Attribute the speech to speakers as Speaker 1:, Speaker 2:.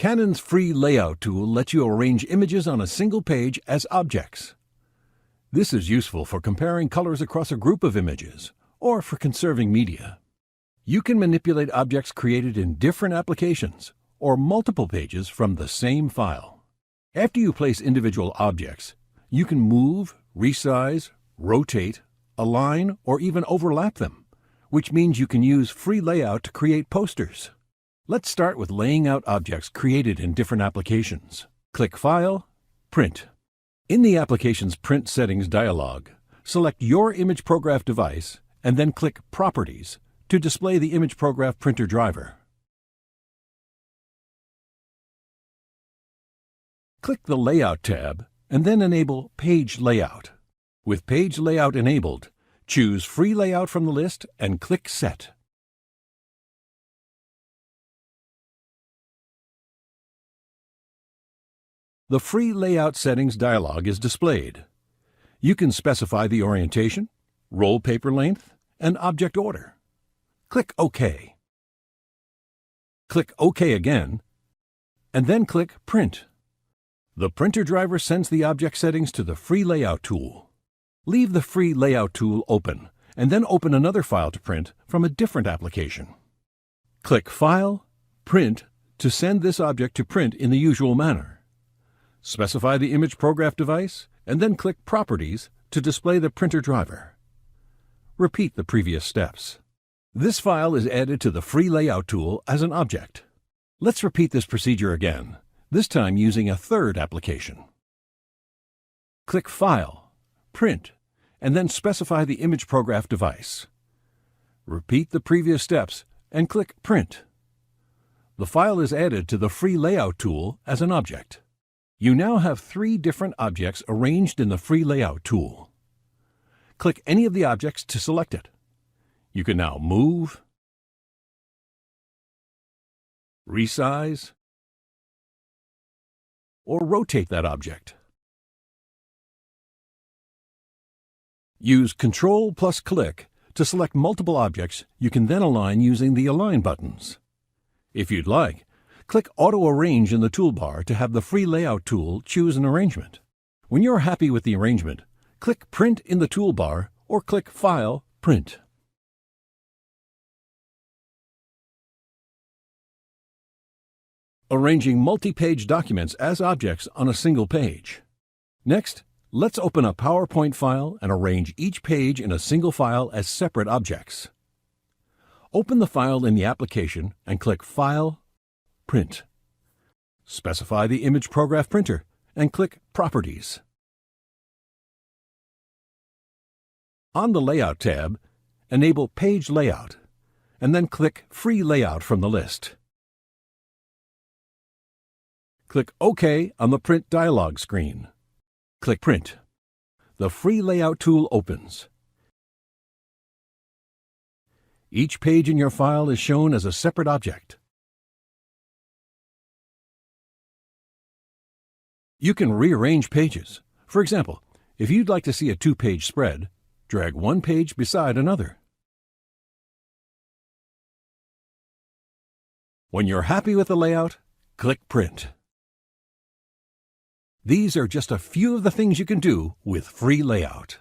Speaker 1: Canon's free layout tool lets you arrange images on a single page as objects. This is useful for comparing colors across a group of images, or for conserving media. You can manipulate objects created in different applications, or multiple pages from the same file. After you place individual objects, you can move, resize, rotate, align, or even overlap them, which means you can use free layout to create posters. Let's start with laying out objects created in different applications. Click File, Print. In the Application's Print Settings dialog, select your imagePROGRAF device and then click Properties to display the imagePROGRAF printer driver. Click the Layout tab and then enable Page Layout. With Page Layout enabled, choose Free Layout from the list and click Set. The Free Layout Settings dialog is displayed. You can specify the orientation, roll paper length, and object order. Click OK. Click OK again, and then click Print. The printer driver sends the object settings to the Free Layout tool. Leave the Free Layout tool open, and then open another file to print from a different application. Click File, Print to send this object to print in the usual manner. Specify the imagePROGRAF device, and then click Properties to display the printer driver. Repeat the previous steps. This file is added to the Free Layout tool as an object. Let's repeat this procedure again, this time using a third application. Click File, Print, and then specify the imagePROGRAF device. Repeat the previous steps and click Print. The file is added to the Free Layout tool as an object. You now have 3 different objects arranged in the Free Layout tool. Click any of the objects to select it. You can now move, resize, or rotate that object. Use Ctrl plus click to select multiple objects you can then align using the Align buttons. If you'd like, click Auto Arrange in the toolbar to have the Free Layout tool choose an arrangement. When you're happy with the arrangement, click Print in the toolbar or click File, Print. Arranging multi-page documents as objects on a single page. Next, let's open a PowerPoint file and arrange each page in a single file as separate objects. Open the file in the application and click File, Print. Specify the imagePROGRAF printer and click Properties. On the Layout tab, enable Page Layout, and then click Free Layout from the list. Click OK on the Print dialog screen. Click Print. The Free Layout tool opens. Each page in your file is shown as a separate object. You can rearrange pages. For example, if you'd like to see a 2-page spread, drag one page beside another. When you're happy with the layout, click Print. These are just a few of the things you can do with Free Layout.